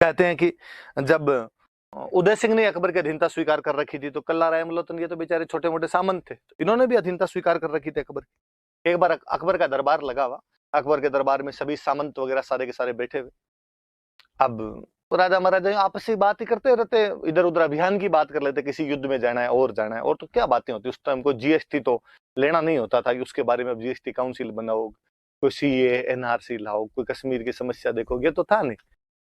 कहते हैं कि जब उदय सिंह ने अकबर की अधीनता स्वीकार कर रखी थी तो कल्ला राय मलोतन ये तो बेचारे छोटे मोटे सामंत थे, तो इन्होंने भी अधीनता स्वीकार कर रखी थी अकबर की। एक बार अकबर का दरबार लगा हुआ, अकबर के दरबार में सभी सामंत वगैरह सारे के सारे बैठे हुए। अब राजा महाराजा आपस में बात ही करते रहते, इधर उधर अभियान की बात कर लेते, किसी युद्ध में जाना है और जाना है, और तो क्या बातें होती उस टाइम। को जीएसटी तो लेना नहीं होता था कि उसके बारे में अब जीएसटी काउंसिल बनाओ, कोई सीए एनआरसी लाओ, कोई कश्मीर की समस्या देखो, ये तो था नहीं।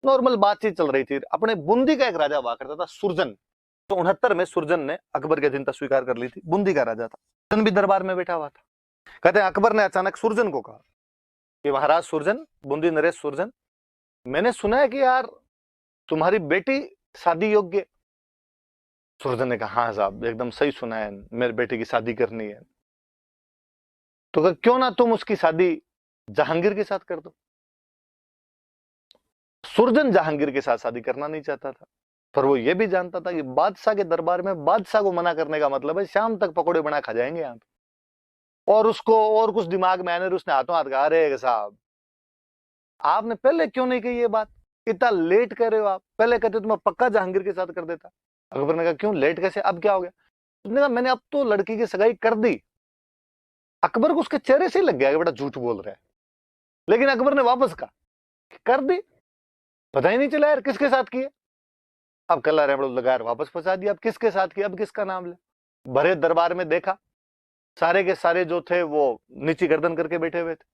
नॉर्मल बातचीत चल रही थी। अपने बूंदी का एक राजा हुआ करता था सुरजन, तो 69 में सुरजन ने अकबर की अधीनता स्वीकार कर ली थी। बूंदी का राजा था, सुरजन भी दरबार में बैठा हुआ था। कहते हैं अकबर ने अचानक सुरजन को कहा कि महाराज सुरजन, बूंदी नरेश सुरजन, मैंने सुना है कि यार तुम्हारी बेटी शादी योग्य। सुरजन ने कहा हाँ साहब एकदम सही सुना है, मेरे बेटे की शादी करनी है। तो कहा क्यों ना तुम उसकी शादी जहांगीर के साथ कर दो। सुरजन जहांगीर के साथ शादी करना नहीं चाहता था, पर वो ये भी जानता था कि बादशाह के दरबार में बादशाह को मना करने का मतलब है शाम तक पकौड़े बना खा जाएंगे यहाँ पे। और उसको और कुछ दिमाग में आने, उसने हाथों हाथ कहा अरे साहब आपने पहले क्यों नहीं कही ये बात, इतना लेट कर रहे हो आप, पहले कहते तो मैं पक्का जहांगीर के साथ कर देता। अकबर ने कहा क्यों लेट कैसे, अब क्या हो गया। उसने कहा मैंने अब तो लड़की की सगाई कर दी। अकबर को उसके चेहरे से लग गया कि बेटा झूठ बोल रहा है, लेकिन अकबर ने वापस कहा कर दी, पता ही नहीं चला यार किसके साथ किए। अब कल्ला रेमड़ो लगा वापस फंसा दिया, अब किसके साथ किया, अब किसका नाम ले। भरे दरबार में देखा, सारे के सारे जो थे वो नीची गर्दन करके बैठे हुए थे।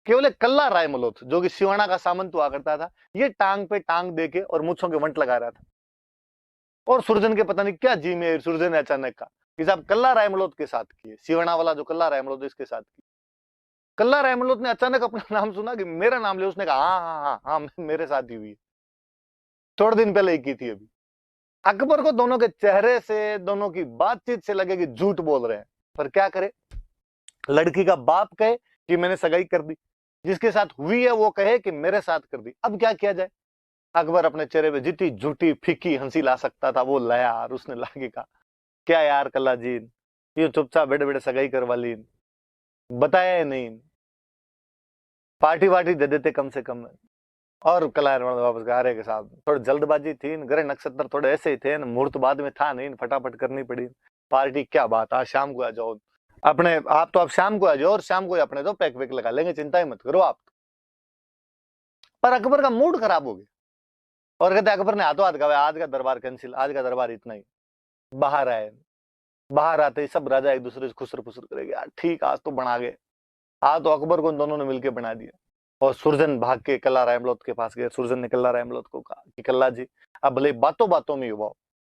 केवल एक कल्ला राय मलोथ जो कि सिवाना का सामंत हुआ करता था, ये टांग पे टांग देके और मुछों के वंट लगा रहा था। और सुरजन के पता नहीं क्या जी में सुरजन ने अचानक कहा कि साहब कल्ला राय मलोथ के साथ किए, सिवाना वाला जो कल्ला राय मलोथ इसके साथ किए। कल्ला राय मलोथ ने अचानक अपना नाम सुना कि मेरा नाम ले, उसने कहा हाँ हाँ हाँ हाँ मेरे साथ ही हुई है, थोड़े दिन पहले ही की थी अभी। अकबर को दोनों के चेहरे से, दोनों की बातचीत से लगे कि झूठ बोल रहे हैं, पर क्या करे। लड़की का बाप कहे कि मैंने सगाई कर दी, जिसके साथ हुई है वो कहे कि मेरे साथ कर दी, अब क्या किया जाए। अकबर अपने चेहरे पे जितनी झूठी फीकी हंसी ला सकता था वो लाया, और उसने लाके कहा क्या यार कल्ला जी, ये चुपचाप बैठे बैठे सगाई करवा ली, बताया नहीं, पार्टी वार्टी दे देते कम से कम। और कला वापस गा रहे के साथ थोड़ी जल्दबाजी थी, ग्रह नक्षत्र थोड़े ऐसे ही थे, मुहूर्त बाद में था नहीं, फटाफट करनी पड़ी। पार्टी क्या बात, आज शाम को आ जाओ अपने आप, तो आप शाम को आ जाओ और शाम को अपने तो पैक वैक लगा लेंगे, चिंता ही मत करो आप। पर अकबर का मूड खराब हो गया और कहते अकबर ने हाथों हाथ कहा आज का दरबार कैंसिल, आज का दरबार इतना ही। बाहर आए, बाहर आते ही सब राजा एक दूसरे से खुसर फुसर करेंगे, यार ठीक आज तो बना गए। आज तो अकबर को दोनों ने मिलकर बना दिया। और सुरजन भाग के कल्ला रायमलोत के पास गए। सुरजन ने कल्ला रायमलोत को कहा कि कल्ला जी अब भले बातों बातों में युवा,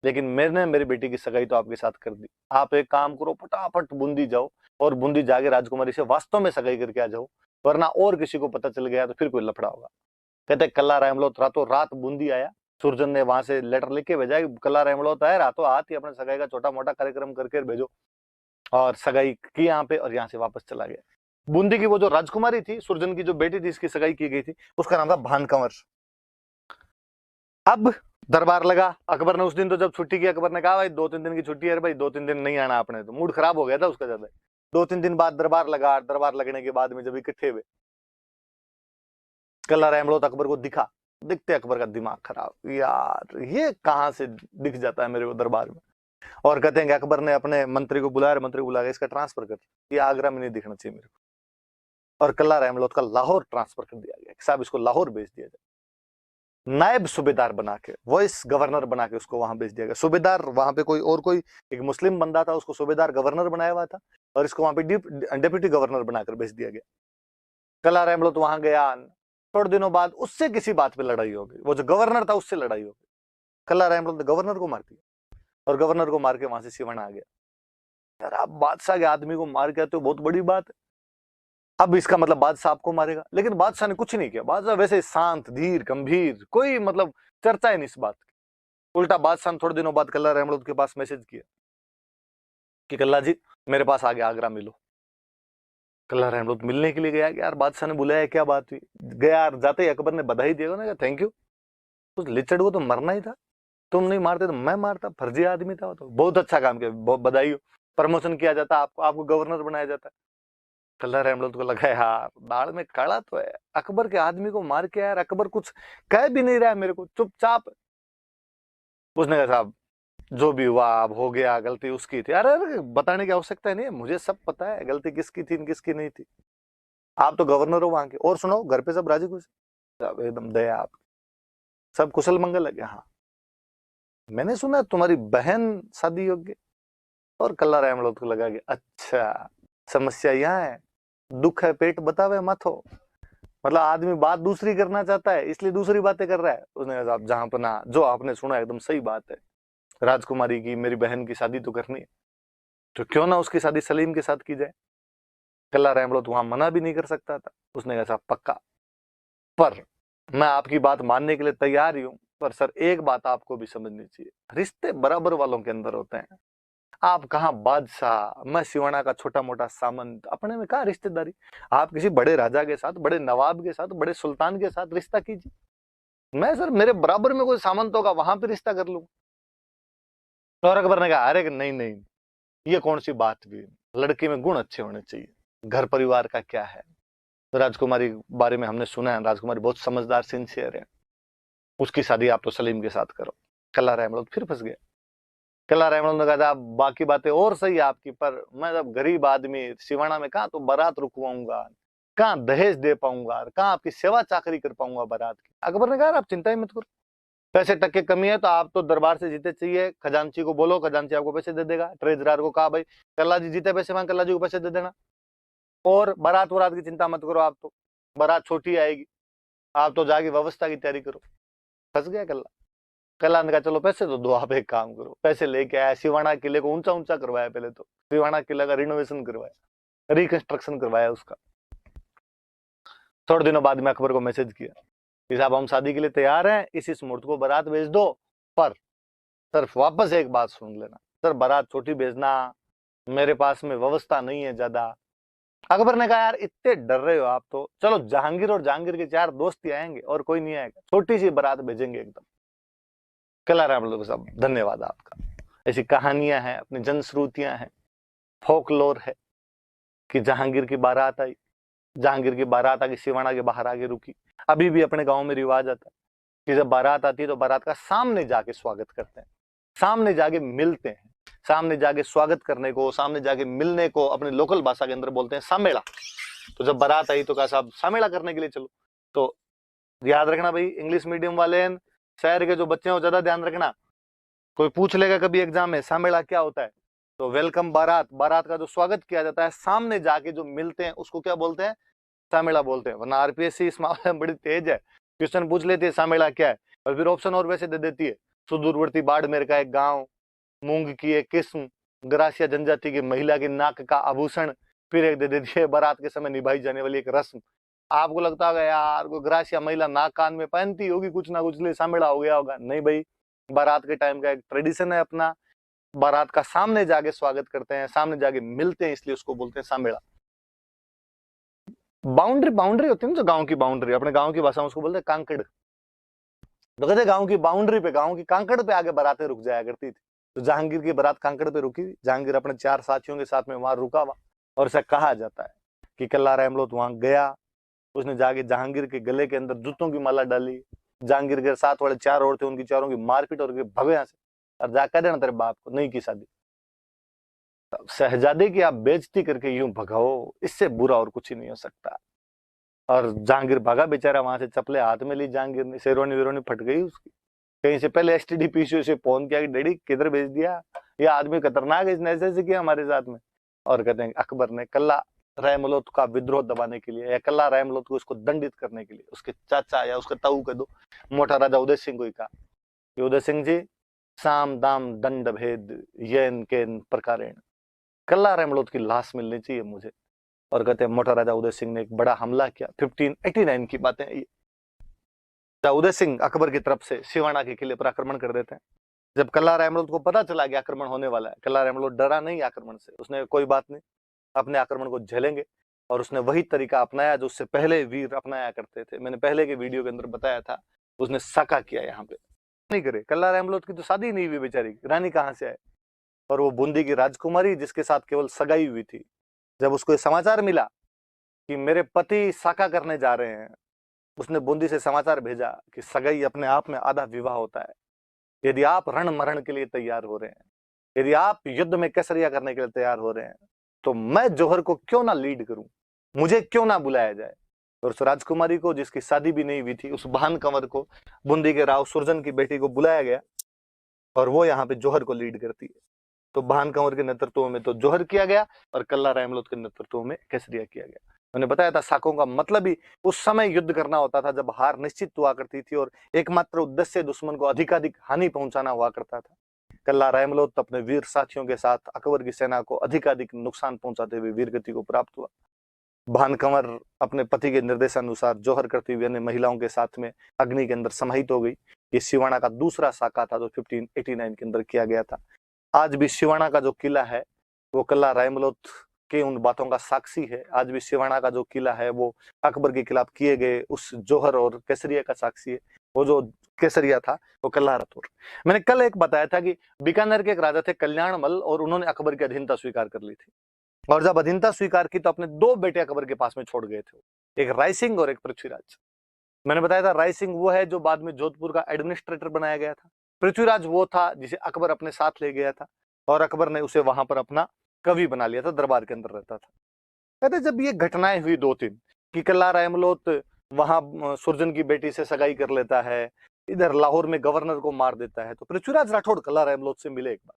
लेकिन मैंने मेरी बेटी की सगाई तो आपके साथ कर दी, आप एक काम करो फटाफट बूंदी जाओ और बूंदी जाके राजकुमारी से वास्तव में सगाई करके आ जाओ, वरना और किसी को पता चल गया तो फिर कोई लफड़ा होगा। कहते कल्ला रायमलोत रातों रात बूंदी आया। सुरजन ने वहां से लेटर लिख के भेजा कि कल्ला रायमलोत आए, रातों हाथ ही अपने सगाई का छोटा मोटा कार्यक्रम करके भेजो, और सगाई की यहाँ पे और यहाँ से वापस चला गया। बूंदी की वो जो राजकुमारी थी, सुरजन की जो बेटी थी, इसकी सगाई की गई थी, उसका नाम था भानकंवर। अब दरबार लगा। अकबर ने उस दिन तो जब छुट्टी की, अकबर ने कहा भाई 2-3 दिन की छुट्टी है भाई, 2-3 दिन नहीं आना आपने, तो मूड खराब हो गया था उसका ज्यादा। 2-3 दिन बाद दरबार लगा। दरबार लगने के बाद में जब इकट्ठे हुए, कल्ला रहमलोत अकबर को दिखा, दिखते अकबर का दिमाग खराब, यार ये कहाँ से दिख जाता है मेरे को दरबार में। और कहते हैं कि अकबर ने अपने मंत्री को बुलाया, मंत्री को बुला के इसका ट्रांसफर कर, ये आगरा में नहीं दिखना चाहिए मेरे को। और कल्ला रहमलोत का लाहौर ट्रांसफर कर दिया गया, साहब इसको लाहौर भेज दिया जाए। नायब सूबेदार बना के, वॉइस गवर्नर बना के उसको वहां भेज दिया गया। सूबेदार वहां पे कोई एक मुस्लिम बंदा था, उसको सूबेदार गवर्नर बनाया हुआ था, और इसको वहां पे डिप्टी गवर्नर बनाकर भेज दिया गया। कल्ला रहमलोत वहां गया, थोड़े दिनों बाद उससे किसी बात पे लड़ाई हो गई, वो जो गवर्नर था उससे लड़ाई हो गई। कल्ला रहमलोत ने गवर्नर को मार दिया, और गवर्नर को मार के वहां से सिवाना आ गया। यार आप बादशाह के आदमी को मार के आते हो, बहुत बड़ी बात है। अब इसका मतलब बादशाह आपको मारेगा, लेकिन बादशाह ने कुछ नहीं किया। बादशाह वैसे शांत धीर गंभीर, कोई मतलब चर्चा ही नहीं इस बात की। उल्टा बादशाह ने थोड़े दिनों बाद कल्ला रहमलोत के पास मैसेज किया कि कल्ला जी मेरे पास आ गया, आगरा मिलो। कल्ला रहमलोत मिलने के लिए गया कि यार बादशाह ने बुलाया, क्या बात हुई। गया, जाते ही अकबर ने बधाई दिया ना, थैंक यू, उस लिचड़ को तो मरना ही था, तुम नहीं मारते तो मैं मारता, फर्जी आदमी था वो तो, बहुत अच्छा काम किया, बहुत बधाई हो, प्रमोशन किया जाता, आपको गवर्नर बनाया जाता। कल्ला रहमत को लगा यार दाल में काला तो है, अकबर के आदमी को मार के यार अकबर कुछ कह भी नहीं रहा है मेरे को, चुपचाप। उसने कहा साहब जो भी हुआ अब हो गया, गलती उसकी थी। अरे अरे बताने की आवश्यकता नहीं है, मुझे सब पता है गलती किसकी थी किसकी नहीं थी। आप तो गवर्नर हो वहां के। और सुनो घर पे सब राजी खुश? सब एकदम दया, आप सब कुशल मंगल है? हाँ। मैंने सुना तुम्हारी बहन शादी योग्य। और कल्ला रहमत को लगा कि अच्छा समस्या यहाँ है, दुख है पेट बतावे मत हो। मतलब आदमी बात दूसरी करना चाहता है इसलिए दूसरी बातें कर रहा है। उसने कहा जहां पना जो आपने सुना एकदम सही बात है, राजकुमारी की मेरी बहन की शादी तो करनी है, तो क्यों ना उसकी शादी सलीम के साथ की जाए। कल्ला रहमत वहां मना भी नहीं कर सकता था। उसने कहा पक्का, पर मैं आपकी बात मानने के लिए तैयार ही हूं, पर सर एक बात आपको भी समझनी चाहिए, रिश्ते बराबर वालों के अंदर होते हैं। आप कहाँ बादशाह, मैं सिवाना का छोटा मोटा सामंत, अपने में कहा रिश्तेदारी। आप किसी बड़े राजा के साथ, बड़े नवाब के साथ, बड़े सुल्तान के साथ रिश्ता कीजिए। मैं सर मेरे बराबर में कोई सामंत होगा वहां पे रिश्ता कर लूं। और अकबर ने कहा अरे नहीं नहीं, ये कौन सी बात भी, लड़की में गुण अच्छे होने चाहिए, घर परिवार का क्या है। तो राजकुमारी बारे में हमने सुना है, राजकुमारी बहुत समझदार सिंसियर है, उसकी शादी आप तो सलीम के साथ करो। कल्ला रहमत फिर फंस गया। कल्ला रहमत ने कहा बाकी बातें और सही आपकी, पर मैं जब गरीब आदमी सिवाना में कहा तो बारात रुकवाऊंगा, कहाँ दहेज दे पाऊंगा, कहाँ आपकी सेवा चाकरी कर पाऊंगा बारात की। अकबर ने कहा आप चिंता ही मत करो, पैसे टक के कमी है तो आप तो दरबार से जीते चाहिए, खजांची को बोलो, खजांची आपको पैसे दे देगा। ट्रेजरार को कहा भाई कल्ला जी जीते पैसे मांग, कल्ला जी को पैसे दे देना। और बारात वरात की चिंता मत करो, आप तो बारात छोटी आएगी, आप तो जाके व्यवस्था की तैयारी करो। फंस गया कल्ला। कल्ला ने कहा चलो पैसे तो दो, आप एक काम करो, पैसे लेके आया, सिवाना किले को ऊंचा ऊंचा करवाया, पहले तो सिवाना किला का रिनोवेशन करवाया, रिकंस्ट्रक्शन करवाया उसका। थोड़े दिनों बाद में अकबर को मैसेज किया कि साहब हम शादी के लिए तैयार हैं, इस मुहूर्त को बारात भेज दो, पर सर वापस एक बात सुन लेना, सर बारात छोटी भेजना, मेरे पास में व्यवस्था नहीं है ज्यादा। अकबर ने कहा यार इतने डर रहे हो आप तो चलो जहांगीर और जहांगीर के 4 दोस्त ही आएंगे और कोई नहीं आएगा, छोटी सी बारात भेजेंगे एकदम। कल्ला रहमत साहब धन्यवाद आपका। ऐसी कहानियां हैं, अपनी जनश्रुतियां हैं, फोकलोर है कि जहांगीर की बारात आई, जहांगीर की बारात आके सिवाना के बाहर आके रुकी। अभी भी अपने गांव में रिवाज आता है कि जब बारात आती है तो बारात का सामने जाके स्वागत करते हैं, सामने जाके मिलते हैं, सामने जाके स्वागत करने को, सामने जाके मिलने को अपनी लोकल भाषा के अंदर बोलते हैं सामेड़ा। तो जब बारात आई तो कहा साहब सामेड़ा करने के लिए चलो। तो याद रखना भाई इंग्लिश मीडियम वाले शहर के जो बच्चे हैं वो ज्यादा ध्यान रखना, कोई पूछ लेगा कभी एग्जाम में सामेड़ा क्या होता है, तो वेलकम बारात, बारात का जो स्वागत किया जाता है सामने जाके जो मिलते हैं उसको क्या बोलते हैं, सामेड़ा बोलते हैं। वरना आरपीएससी इस मामले में बड़ी तेज है, क्वेश्चन पूछ लेती है सामेड़ा क्या है और फिर ऑप्शन और वैसे दे देती है, सुदूरवर्ती बाड़मेर का एक गांव, मूंग की एक किस्म, ग्रासिया जनजाति की महिला की नाक का आभूषण, फिर एक दे देती है बारात के समय निभाई जाने वाली एक रस्म। आपको लगता होगा यार कोई ग्रासिया महिला नाक कान में पहनती होगी कुछ ना कुछ, लिए सामेड़ा हो गया होगा। नहीं भाई, बारात के टाइम का एक ट्रेडिशन है अपना, बारात का सामने जाके स्वागत करते हैं, सामने जाके मिलते हैं, इसलिए उसको बोलते हैं सामेड़ा। बाउंड्री बाउंड्री होती है ना जो गांव की बाउंड्री, अपने गांव की भाषा में उसको बोलते हैं कांकड़। तो कहते गांव की बाउंड्री पे, गांव की कांकड़ पे आगे बारातें रुक जाया करती थी। तो जहांगीर की बारात कांकड़ पे रुकी, जहांगीर अपने 4 साथियों के साथ में वहां रुका हुआ, और ऐसा कहा जाता है कि कल्ला रहमत वहां गया, उसने जाके जहांगीर के गले के अंदर जूतों की माला डाली, जहांगीर के साथ वाले 4 और थे उनकी चारों की मारपीट और भगो यहाँ से, और जा कह देना तेरे बाप को नहीं की शादी। शहजादे की आप बेइज्जती करके यूं भगाओ, इससे बुरा और कुछ ही नहीं हो सकता। और जहांगीर भागा बेचारा वहां से, चपले हाथ में ली जहांगीर ने, शेरवानी वेरवानी फट गई उसकी। कहीं से पहले एसटीडी पीसीओ से फोन किया कि डैडी किधर भेज दिया, ये आदमी खतरनाक है, इसने ऐसे किया हमारे साथ में। और कहते हैं अकबर ने कल्ला रहमत का विद्रोह दबाने के लिए या कल्ला रहमत को उसको दंडित करने के लिए उसके चाचा या उसका ताऊ कह दो मोटा राजा उदय सिंह को ही कहा, उदय सिंह जी साम दाम दंड भेद येन केन प्रकारेण, कल्ला रहमत की लाश मिलनी चाहिए मुझे। और कहते हैं मोटा राजा उदय सिंह ने एक बड़ा हमला किया, 1589 की बातें ये। उदय सिंह अकबर की तरफ से सिवाना के किले पर आक्रमण कर देते हैं। जब कल्ला रहमत को पता चला कि आक्रमण होने वाला है, कल्ला रहमत डरा नहीं आक्रमण से, उसने कोई बात नहीं, अपने आक्रमण को झेलेंगे, और उसने वही तरीका अपनाया जो उससे पहले वीर अपनाया करते थे। मैंने पहले के वीडियो के अंदर बताया था, उसने साका किया यहाँ पे। नहीं करे, कल्ला रहमत की तो शादी नहीं हुई बेचारी, रानी कहाँ से आए, और वो बूंदी की राजकुमारी जिसके साथ केवल सगाई हुई थी, जब उसको समाचार मिला कि मेरे पति साका करने जा रहे हैं, उसने बूंदी से समाचार भेजा कि सगाई अपने आप में आधा विवाह होता है। यदि आप रण मरण के लिए तैयार हो रहे हैं, यदि आप युद्ध में केसरिया करने के लिए तैयार हो रहे हैं, तो मैं जौहर को क्यों ना लीड करूं, मुझे क्यों ना बुलाया जाए। और उस राजकुमारी को, जिसकी शादी भी नहीं हुई थी, उस भान कंवर को, बूंदी के राव सुरजन की बेटी को बुलाया गया और वो यहाँ पे जौहर को लीड करती है। तो भान कंवर के नेतृत्व में तो जौहर किया गया और कल्ला रायमलोत के नेतृत्व में केसरिया किया गया। मैंने बताया था साकों का मतलब ही उस समय युद्ध करना होता था जब हार निश्चित हुआ करती थी और एकमात्र उद्देश्य दुश्मन को अधिकाधिक हानि पहुंचाना हुआ करता था। कल्ला रायमलोत अपने वीर साथियों के साथ अकबर की सेना को अधिकाधिक नुकसान पहुंचाते हुए वीरगति को प्राप्त हुआ। भान कंवर अपने पति के निर्देशानुसार जौहर करती हुई अन्य महिलाओं के साथ में अग्नि के अंदर समाहित हो गई। ये सिवाना का दूसरा साका था जो 1589 के अंदर किया गया था। आज भी सिवाना का जो किला है वो कल्ला रायमलोत के उन बातों का साक्षी है। आज भी सिवाना का जो किला है वो अकबर के खिलाफ किए गए उस जौहर और केसरिया का साक्षी है। वो जो केसरिया था वो कल्ला राठौर। मैंने कल एक बताया था कि बीकानेर के एक राजा थे कल्याणमल और उन्होंने अकबर की अधीनता स्वीकार कर ली थी। और जब अधीनता स्वीकार की तो अपने दो बेटे अकबर के पास में छोड़ गए थे, एक राय सिंह और एक पृथ्वीराज। मैंने बताया था राय सिंह वो है जो बाद में जोधपुर का एडमिनिस्ट्रेटर बनाया गया था। पृथ्वीराज वो था जिसे अकबर अपने साथ ले गया था और अकबर ने उसे वहां पर अपना कवि बना लिया था, दरबार के अंदर रहता था। कहते जब ये घटनाएं हुई दो तीन कि कल्ला रायमलोत वहां सुरजन की बेटी से सगाई कर लेता है, इधर लाहौर में गवर्नर को मार देता है, तो पृथ्वीराज राठौड़ कल्ला रायमलोत से मिले एक बार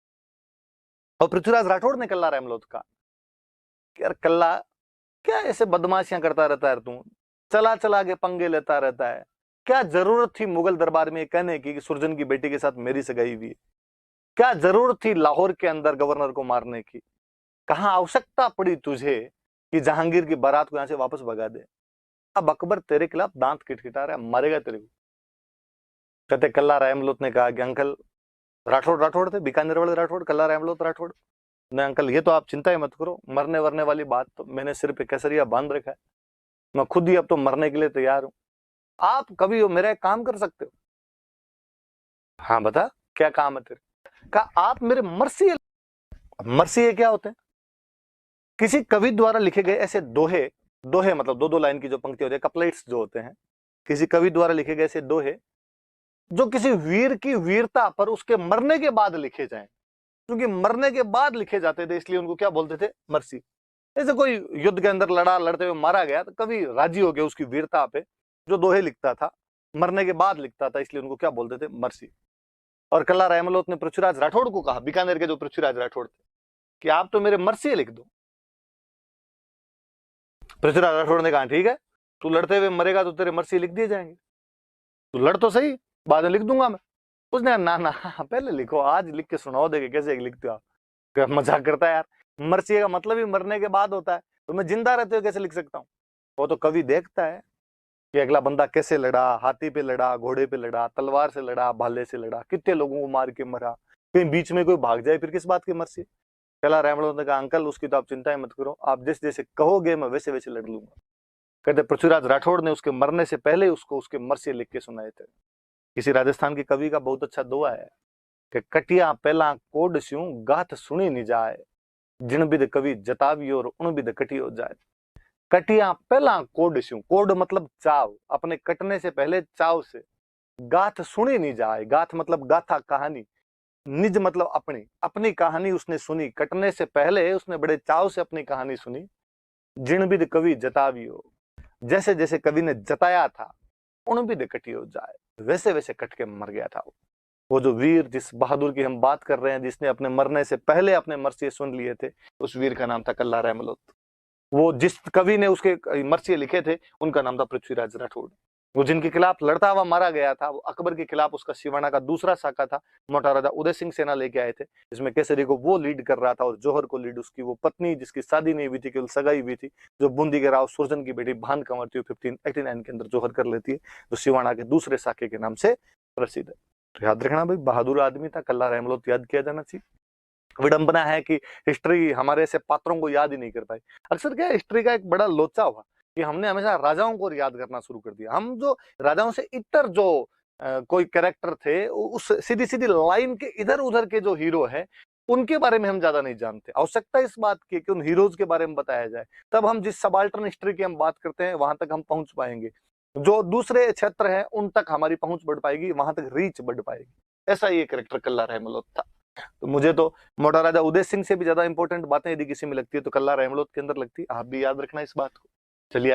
और पृथ्वीराज राठौड़ ने कल्ला रायमलोत कहा यार कल्ला क्या ऐसे बदमाशियां करता रहता है, तू चला चला के पंगे लेता रहता है, क्या जरूरत थी मुगल दरबार में कहने की कि सुरजन की बेटी के साथ मेरी सगाई हुई है, क्या जरूरत थी लाहौर के अंदर गवर्नर को मारने की, कहां आवश्यकता पड़ी तुझे कि जहांगीर की बारात को यहां से वापस भगा दे। अब अकबर तेरे खिलाफ दांत खिटखिटा रहा है, मारेगा तेरे को। कहते कल्ला रायमलोत ने कहा कि अंकल, राठौड़ थे, बीकानेर वाले राठौड़, कल्ला रायमलोत राठौड़ ने, अंकल ये तो आप चिंता ही मत करो, मरने वरने वाली बात तो मैंने सिर पे केसरिया बांध रखा है, मैं खुद ही अब तो मरने के लिए तैयार हूं, आप कभी हो मेरा एक काम कर सकते हो। हाँ बता क्या काम है तेरे। कहा आप मेरे मर्सिये। मर्सिये क्या होते हैं? किसी कवि द्वारा लिखे गए ऐसे दोहे, दोहे मतलब दो दो लाइन की जो पंक्ति होती है, कपलेट्स जो होते हैं, किसी कवि द्वारा लिखे गए ऐसे दोहे जो किसी वीर की वीरता पर उसके मरने के बाद लिखे जाएं। क्योंकि मरने के बाद लिखे जाते थे इसलिए उनको क्या बोलते थे? मर्सी। जैसे कोई युद्ध के अंदर लड़ा, लड़ते हुए मारा गया तो कवि राजी हो गया उसकी वीरता पे, जो दोहे लिखता था मरने के बाद लिखता था, इसलिए उनको क्या बोलते थे? मर्सी। और कल्ला रायमलोत ने पृथ्वीराज राठौड़ को कहा, बीकानेर के जो पृथ्वीराज राठौड़ थे, कि आप तो मेरे मर्सी लिख दो। पृथ्वीराज राठौड़ ने कहा ठीक है, तू लड़ते हुए मरेगा तो तेरे मर्सी लिख दिए जाएंगे, तू लड़ तो सही, बाद में लिख दूंगा मैं। उसने कहा ना ना पहले लिखो, आज लिख के सुनाओ, देखे कैसे लिखते हो आप। मजाक करता है यार, मर्सी का मतलब ही मरने के बाद होता है, तो मैं जिंदा रहते हुए कैसे लिख सकता हूँ। वो तो कवि देखता है कि अगला बंदा कैसे लड़ा, हाथी पे लड़ा, घोड़े पे लड़ा, तलवार से लड़ा, भाले से लड़ा, कितने लोगों को मार के मरा, कहीं बीच में कोई भाग जाए फिर किस बात की मर्सी। कल्ला रायमलोत ने कहा अंकल उसकी तो आप चिंता ही मत करो, आप जैसे जैसे कहोगे मैं वैसे वैसे लड़ लूंगा। कहते पृथ्वीराज राठौड़ ने उसके मरने से पहले उसको उसके मर्सी लिख के सुनाए थे। किसी राजस्थान के कवि का बहुत अच्छा दोहा है कि कटिया पहला कोड स्यूं गाथ सुनी नहीं जाए, जिन बिद कवि जतावी और उन बिद कटी हो जाए। कटिया पहला कोड स्यूं, कोड मतलब चाव, अपने कटने से पहले चाव से, गाथ सुनी नहीं जाए, गाथ मतलब गाथा कहानी, निज मतलब अपनी, अपनी कहानी उसने सुनी, कटने से पहले उसने बड़े चाव से अपनी कहानी सुनी। जिन बिद कवि जतावी हो, जैसे जैसे कवि ने जताया था, उन बिद कटी हो जाए, वैसे वैसे कट के मर गया था वो जो वीर, जिस बहादुर की हम बात कर रहे हैं, जिसने अपने मरने से पहले अपने मर्सिये सुन लिए थे, उस वीर का नाम था कल्ला रायमलोत। वो जिस कवि ने उसके मर्सिये लिखे थे उनका नाम था पृथ्वीराज राठौड़। वो जिनके खिलाफ लड़ता हुआ मारा गया था, वो अकबर के खिलाफ उसका सिवाना का दूसरा साका था, मोटा राजा उदय सिंह सेना लेके आए थे, जिसमें केसरी को वो लीड कर रहा था और जौहर को लीड उसकी वो पत्नी, जिसकी शादी नहीं हुई थी, केवल सगाई हुई थी, जो बूंदी के राव सुरजन की बेटी भान कंवर थी, 1589 के अंदर जौहर कर लेती है, जो सिवाना के दूसरे साके के नाम से प्रसिद्ध है। तो याद रखना भाई, बहादुर आदमी था कल्ला रायमलोत, याद किया जाना चाहिए। विडंबना है कि हिस्ट्री हमारे ऐसे पात्रों को याद ही नहीं कर पाई। अक्सर क्या हिस्ट्री का एक बड़ा लोचा हुआ कि हमने हमेशा राजाओं को याद करना शुरू कर दिया। हम जो राजाओं से इतर जो कोई कैरेक्टर थे, उस सीधी सीधी लाइन के इधर उधर के जो हीरो है उनके बारे में हम ज्यादा नहीं जानते। आवश्यकता इस बात की कि उन हीरोज के बारे में बताया जाए, तब हम जिस सबाल्टर्न हिस्ट्री की हम बात करते हैं वहां तक हम पहुंच पाएंगे। जो दूसरे क्षेत्र हैं उन तक हमारी पहुंच बढ़ पाएगी, वहां तक रीच बढ़ पाएगी। ऐसा ये कैरेक्टर कल्ला रहमलोत था। तो मुझे तो मोटा राजा उदय सिंह से भी ज्यादा इंपॉर्टेंट बातें यदि किसी में लगती है तो कल्ला रहमलोत के अंदर लगती है। आप भी याद रखना इस बात को। चलिए।